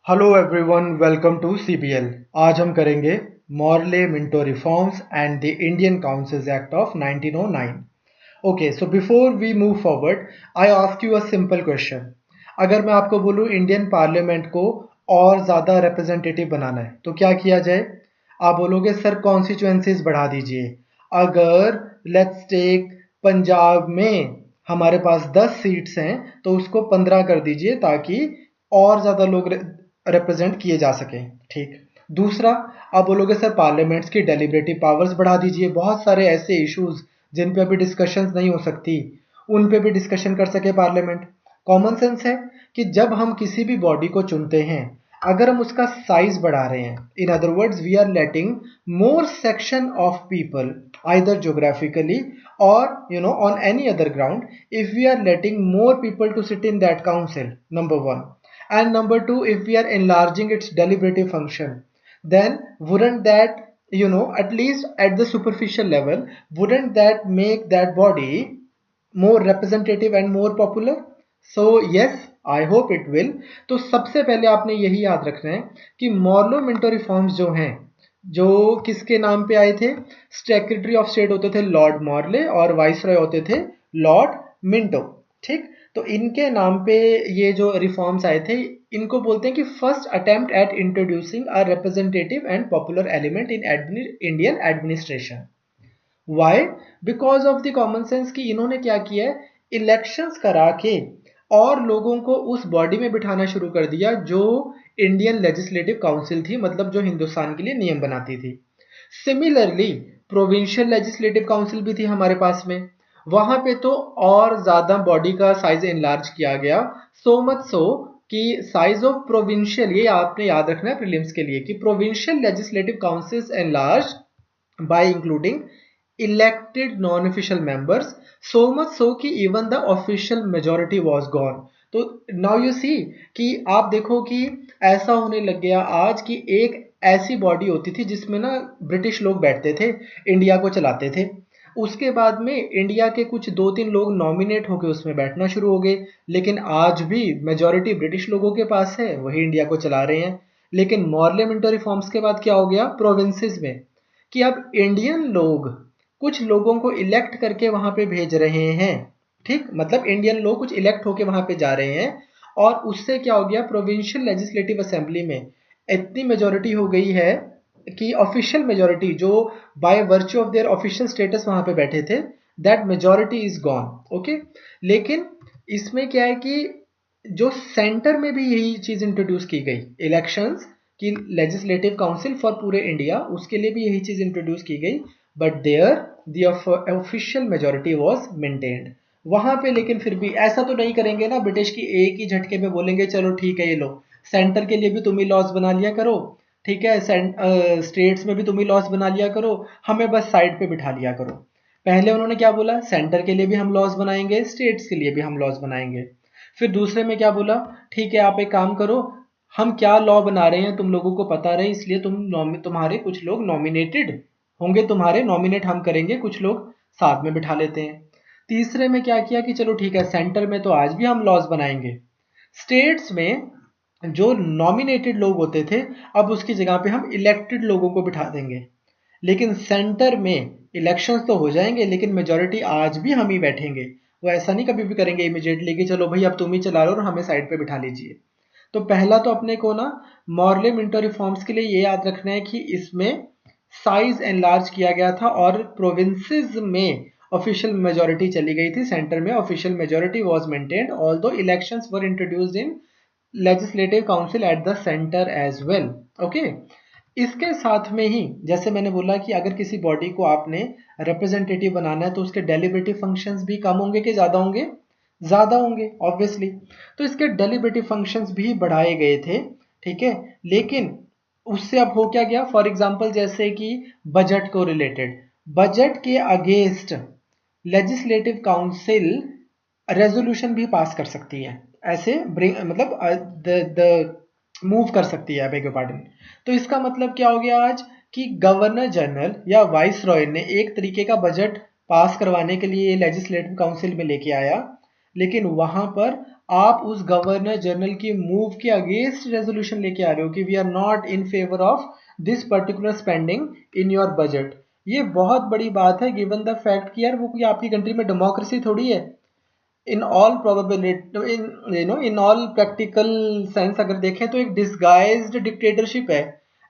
Hello everyone, welcome to CBL. आज हम करेंगे Morley Minto reforms and the Indian councils act of 1909। Okay, so before we move forward, I ask you a simple question. अगर मैं आपको बोलूं Indian parliament को और ज़्यादा रिप्रेजेंटेटिव बनाना है तो क्या किया जाए? आप बोलोगे सर कॉन्स्टिट्यूएंसीज बढ़ा दीजिए। अगर लेट्स टेक पंजाब में हमारे पास 10 सीट्स हैं तो उसको 15 कर दीजिए ताकि और ज़्यादा लोग रिप्रेजेंट किए जा सकें। ठीक। दूसरा, आप बोलोगे सर पार्लियामेंट्स की डेलिब्रेटिव पावर्स बढ़ा दीजिए। बहुत सारे ऐसे इश्यूज जिन पे अभी डिस्कशंस नहीं हो सकती, उन पे भी डिस्कशन कर सके पार्लियामेंट। कॉमन सेंस है कि जब हम किसी भी बॉडी को चुनते हैं, अगर हम उसका साइज बढ़ा रहे हैं, in other words we are letting more section of people either geographically or on any other ground, if we are letting more people to sit in that council, number one, and number two, if we are enlarging its deliberative function, then wouldn't that, at least at the superficial level, wouldn't that make that body more representative and more popular? So yes, I hope it will. तो सबसे पहले आपने यही याद रखना है कि मॉर्लो Minto reforms जो हैं, जो किसके नाम पे आए थे? सेक्रेटरी ऑफ स्टेट होते थे लॉर्ड मॉर्ले और वाइसरॉय होते थे लॉर्ड मिंटो। ठीक। तो इनके नाम पे ये जो रिफॉर्म्स आए थे, इनको बोलते हैं कि first attempt at introducing a representative and popular element in Indian administration. Why? Because of the common sense कि इन्होंने क्या किया है, इलेक्शंस करा के और लोगों को उस बॉडी में बिठाना शुरू कर दिया जो इंडियन लेजिस्लेटिव काउंसिल थी, मतलब जो हिंदुस्तान के लिए नियम बनाती थी। सिमिलरली प्रोविंशियल लेजिस्लेटिव काउंसिल भी थी हमारे पास में। वहां पे तो और ज्यादा बॉडी का साइज एनलार्ज किया गया, सो मच सो कि साइज ऑफ प्रोविंशियल, ये आपने याद रखना है प्रीलिम्स के लिए, कि provincial legislative councils enlarge by including elected non-official members, so much so कि even the official majority was gone. तो now you see कि आप देखो कि ऐसा होने लग गया आज की एक ऐसी बॉडी होती थी जिसमें ना ब्रिटिश लोग बैठते थे, इंडिया को चलाते थे। उसके बाद में इंडिया के कुछ 2-3 लोग नॉमिनेट होकर उसमें बैठना शुरू हो गए, लेकिन आज भी मेजॉरिटी ब्रिटिश लोगों के पास है, वही इंडिया को चला रहे हैं। लेकिन मॉर्ले मिंटो रिफॉर्म्स के बाद क्या हो गया प्रोविंसेस में, कि अब इंडियन लोग कुछ लोगों को इलेक्ट करके वहां पे भेज रहे हैं। ठीक, मतलब इंडियन लोग कुछ इलेक्ट होके वहां पे जा रहे हैं, और उससे क्या हो गया, प्रोविंशियल लेजिस्लेटिव असेंबली में इतनी मेजोरिटी हो गई है कि ऑफिशियल मेजोरिटी जो by virtue of their official status वहां पे बैठे थे, that majority is gone. Okay. लेकिन इसमें क्या है कि जो सेंटर में भी यही चीज इंट्रोड्यूस की गई, इलेक्शंस कि लेजिस्लेटिव काउंसिल फॉर पूरे इंडिया, उसके लिए भी यही चीज इंट्रोड्यूस की गई, but there the official majority was maintained वहां पे। लेकिन फिर भी ऐसा तो नहीं करेंगे ना ब्रिटिश की एक ही झटके में बोलेंगे चलो ठीक है ये लो, सेंटर के लिए भी तुम ही लॉज बना लिया करो, ठीक है, स्टेट्स में भी तुम ही लॉज बना लिया करो, हमें बस साइड पे बिठा लिया करो। पहले उन्होंने क्या बोला, सेंटर के लिए भी हम लॉज बनाएंगे, स्टेट्स के लिए भी हम लॉज बनाएंगे। फिर दूसरे में क्या बोला, ठीक है आप एक काम करो, हम क्या लॉ बना रहे हैं तुम लोगों को पता रहे, इसलिए तुम्हारे कुछ लोग नॉमिनेटेड होंगे, तुम्हारे नॉमिनेट हम करेंगे, कुछ लोग साथ में बिठा लेते हैं। तीसरे में क्या किया कि चलो ठीक है सेंटर में तो आज भी हम लॉज बनाएंगे, स्टेट्स में जो नॉमिनेटेड लोग होते थे अब उसकी जगह पे हम इलेक्टेड लोगों को बिठा देंगे। लेकिन सेंटर में इलेक्शंस तो हो जाएंगे लेकिन मेजोरिटी आज भी हम ही बैठेंगे। वो ऐसा नहीं कभी भी करेंगे इमीडिएटली कि चलो भाई अब तुम ही चला रहे हो और हमें साइड पे बिठा लीजिए। तो पहला तो अपने को ना मॉर्ले मिंटो रिफॉर्म्स के लिए ये याद रखना है कि इसमें साइज एनलार्ज किया गया था और प्रोविंसेस में ऑफिशियल मेजोरिटी चली गई थी, सेंटर में official majority was maintained although elections were introduced in legislative council at the centre as well. Okay. इसके साथ में ही जैसे मैंने बोला कि अगर किसी बॉडी को आपने रिप्रेजेंटेटिव बनाना है तो उसके डेलिब्रेटिव फंक्शंस भी कम होंगे कि ज्यादा होंगे? ज्यादा होंगे ऑब्वियसली। तो इसके डेलिब्रेटिव फंक्शंस भी बढ़ाए गए थे। ठीक है। लेकिन उससे अब हो क्या गया, फॉर एग्जांपल जैसे कि बजट को रिलेटेड, बजट के अगेंस्ट लेजिस्लेटिव काउंसिल रेजोल्यूशन भी पास कर सकती है, ऐसे मतलब द मूव कर सकती है, बेग पार्डन। तो इसका मतलब क्या हो गया आज, कि गवर्नर जनरल या वाइस रॉय ने एक तरीके का बजट पास करवाने के लिए लेजिस्लेटिव काउंसिल में लेके आया, लेकिन वहां पर आप उस गवर्नर जनरल की मूव के अगेंस्ट रेजोल्यूशन लेके आ रहे हो कि we are not in favour of this particular spending in your budget. ये बहुत बड़ी बात है गिवन द फैक्ट कि यार वो कोई आपकी कंट्री में डेमोक्रेसी थोड़ी है। In all probability, in all practical sense अगर देखें तो एक डिस्गाइज्ड डिक्टेटरशिप है।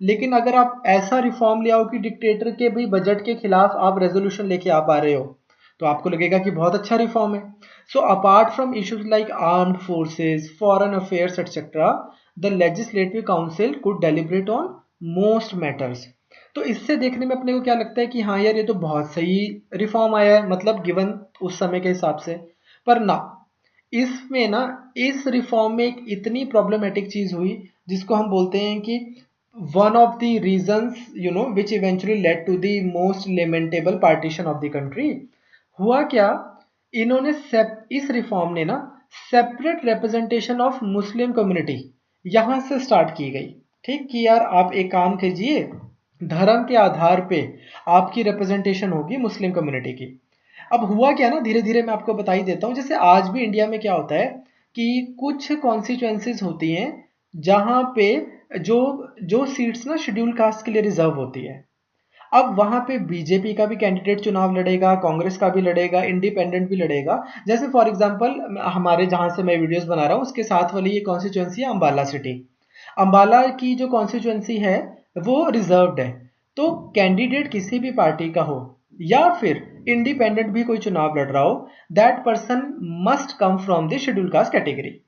लेकिन अगर आप ऐसा रिफॉर्म ले आओ कि डिक्टेटर के भी बजट के खिलाफ आप रेजोल्यूशन लेके आ पा रहे हो, तो आपको लगेगा कि बहुत अच्छा रिफॉर्म है। So apart from issues like armed forces, foreign affairs etcetera, the legislative council could deliberate on most matters. तो इससे देखने में अपने को क्या लगता है कि हाँ यार ये तो बहुत सही रिफॉर्म आया है, मतलब गिवन उस समय के हिसाब से। पर ना, इसमें ना, इस रिफॉर्म में एक इतनी प्रॉब्लमेटिक चीज हुई जिसको हम बोलते हैं कि one of the reasons which eventually led to the most lamentable partition of the country. हुआ क्या, इन्होंने इस रिफॉर्म ने ना separate representation of Muslim community यहां से स्टार्ट की गई। ठीक कि यार आप एक काम कीजिए, धर्म के आधार पे आपकी रिप्रेजेंटेशन होगी मुस्लिम कम्युनिटी की। अब हुआ क्या ना, धीरे धीरे मैं आपको बता ही देता हूँ। जैसे आज भी इंडिया में क्या होता है कि कुछ कॉन्स्टिट्यूएंसीज होती हैं जहां पे जो जो सीट्स ना शेड्यूल कास्ट के लिए रिजर्व होती है। अब वहां पे बीजेपी का भी कैंडिडेट चुनाव लड़ेगा, कांग्रेस का भी लड़ेगा, इंडिपेंडेंट भी लड़ेगा। जैसे फॉर एग्जांपल हमारे जहां से मैं वीडियोस बना रहा हूँ उसके साथ वाली ये कॉन्स्टिट्यूएंसी है अंबाला सिटी। अंबाला की जो कॉन्स्टिट्यूएंसी है वो रिजर्व्ड है। तो कैंडिडेट किसी भी पार्टी का हो या फिर इंडिपेंडेंट भी कोई चुनाव लड़ रहा हो, that person must come from the schedule caste category.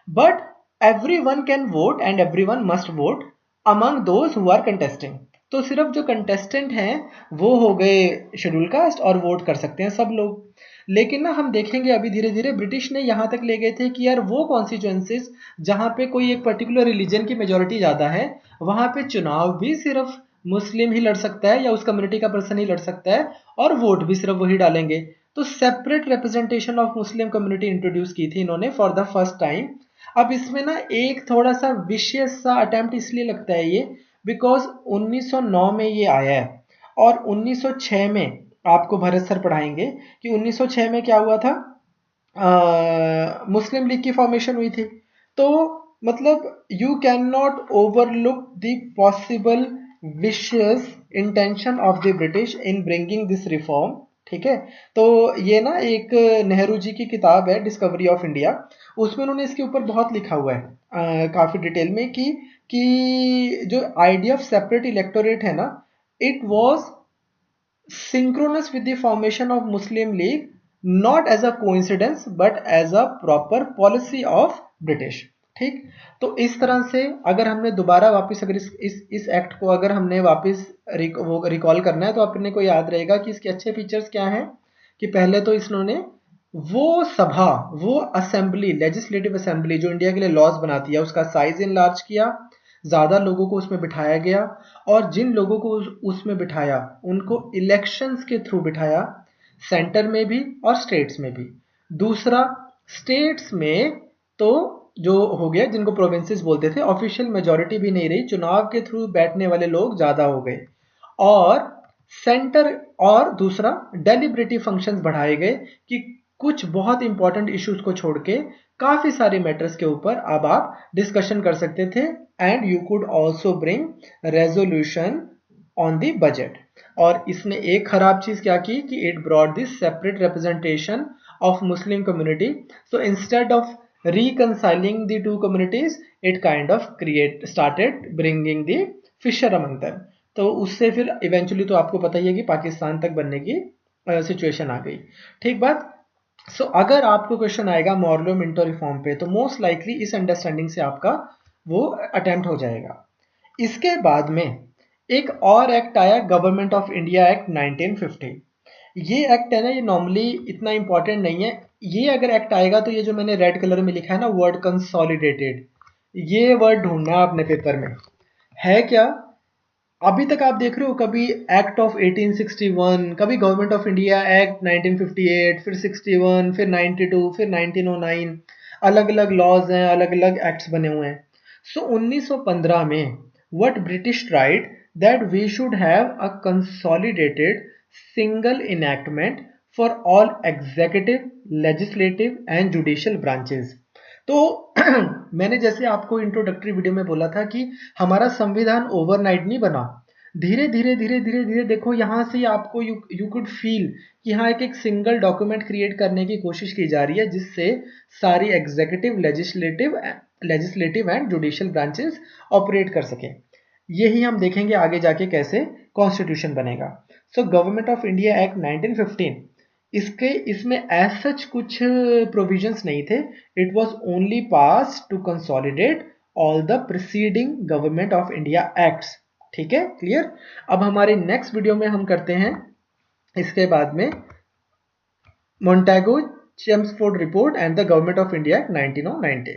But everyone can vote and everyone must vote among those who are contesting। तो सिर्फ जो कंटेस्टेंट हैं वो हो गए शेड्यूल कास्ट और वोट कर सकते हैं सब लोग। लेकिन ना हम देखेंगे अभी धीरे धीरे ब्रिटिश ने यहाँ तक ले गए थे कि यार वो कॉन्स्टिट्यूएंसीज जहाँ पे कोई एक पर्टिकुलर रिलीजन की मेजोरिटी ज़्यादा है वहाँ पे चुनाव भी सिर्फ मुस्लिम ही लड़ सकता है या उस कम्युनिटी का पर्सन ही लड़ सकता है और वोट भी सिर्फ वही डालेंगे। तो separate representation of Muslim community introduce की थी इन्होंने फॉर द फर्स्ट टाइम। अब इसमें ना एक थोड़ा सा विशियस सा अटेम्प्ट इसलिए लगता है ये बिकॉज 1909 में ये आया है और 1906 में आपको भरत सर पढ़ाएंगे कि 1906 में क्या हुआ था, मुस्लिम लीग की फॉर्मेशन हुई थी। तो मतलब you can not overlook the possible vicious intention of the British in bringing this reform. ठीक है, तो ये ना एक नेहरू जी की किताब है डिस्कवरी ऑफ इंडिया, उसमें उन्होंने इसके ऊपर बहुत लिखा हुआ है काफी डिटेल में कि जो आइडिया ऑफ सेपरेट इलेक्टोरेट है ना, it was synchronous with the formation of Muslim League, not as a coincidence but as a proper policy of British। ठीक, तो इस तरह से अगर हमने दोबारा वापस अगर इस एक्ट को अगर हमने वापस रिकॉल करना है तो अपने को याद रहेगा कि इसके अच्छे फीचर्स क्या हैं कि पहले तो इन्होंने वो सभा, वो असेंबली, लेजिस्लेटिव असेंबली जो इंडिया के लिए लॉज बनाती है उसका साइज इनलार्ज किया, ज़्यादा लोगों को उसमें बिठाया गया और जिन लोगों को उसमें बिठाया उनको इलेक्शंस के थ्रू बिठाया, सेंटर में भी और स्टेट्स में भी। दूसरा, स्टेट्स में तो जो हो गया जिनको प्रोविंसेस बोलते थे, ऑफिशियल मेजॉरिटी भी नहीं रही, चुनाव के थ्रू बैठने वाले लोग ज़्यादा हो गए। और सेंटर और दूसरा डेलिब्रेटिव फंक्शंस बढ़ाए गए कि कुछ बहुत इंपॉर्टेंट इश्यूज को छोड़ के काफी सारे मैटर्स के ऊपर अब आप डिस्कशन कर सकते थे and you could also bring resolution on the budget. और इसने एक खराब चीज क्या की कि it brought this separate representation of Muslim community. So instead of reconciling the two communities it kind of started bringing the fissure among them। तो उससे फिर इवेंचुअली तो आपको पता ही है कि पाकिस्तान तक बनने की सिचुएशन आ गई। ठीक बात। सो अगर आपको क्वेश्चन आएगा मॉर्लो मिंटो रिफॉर्म पे तो मोस्ट लाइकली इस अंडरस्टैंडिंग से आपका वो अटेम्प्ट हो जाएगा। इसके बाद में एक और एक्ट आया, गवर्नमेंट ऑफ इंडिया एक्ट 1950। ये एक्ट है ना, ये नॉर्मली इतना इंपॉर्टेंट नहीं है। ये अगर एक्ट आएगा तो ये जो मैंने रेड कलर में लिखा है ना वर्ड कंसोलिडेटेड, ये वर्ड ढूंढना है अपने पेपर में है क्या। अभी तक आप देख रहे हो कभी एक्ट ऑफ 1861, कभी गवर्नमेंट ऑफ इंडिया एक्ट 1958, फिर 61, फिर 92, फिर 1909, अलग अलग लॉज हैं, अलग अलग एक्ट्स बने हुए हैं। सो 1915 में what British tried that we should have a consolidated single enactment for all executive, legislative and judicial branches. तो मैंने जैसे आपको इंट्रोडक्टरी वीडियो में बोला था कि हमारा संविधान ओवरनाइट नहीं बना, धीरे धीरे धीरे धीरे धीरे देखो यहाँ से आपको यू कुड फील कि यहाँ एक सिंगल डॉक्यूमेंट क्रिएट करने की कोशिश की जा रही है जिससे सारी executive, legislative and judicial branches operate कर सके। यही हम देखेंगे आगे जाके कैसे कॉन्स्टिट्यूशन बनेगा। So government of India act 1915, इसमें एज सच कुछ प्रोविजंस नहीं थे, it was only passed to consolidate all the preceding government of India acts. ठीक है, क्लियर। अब हमारे नेक्स्ट वीडियो में हम करते हैं इसके बाद में Montague Chelmsford report and the government of India 1990।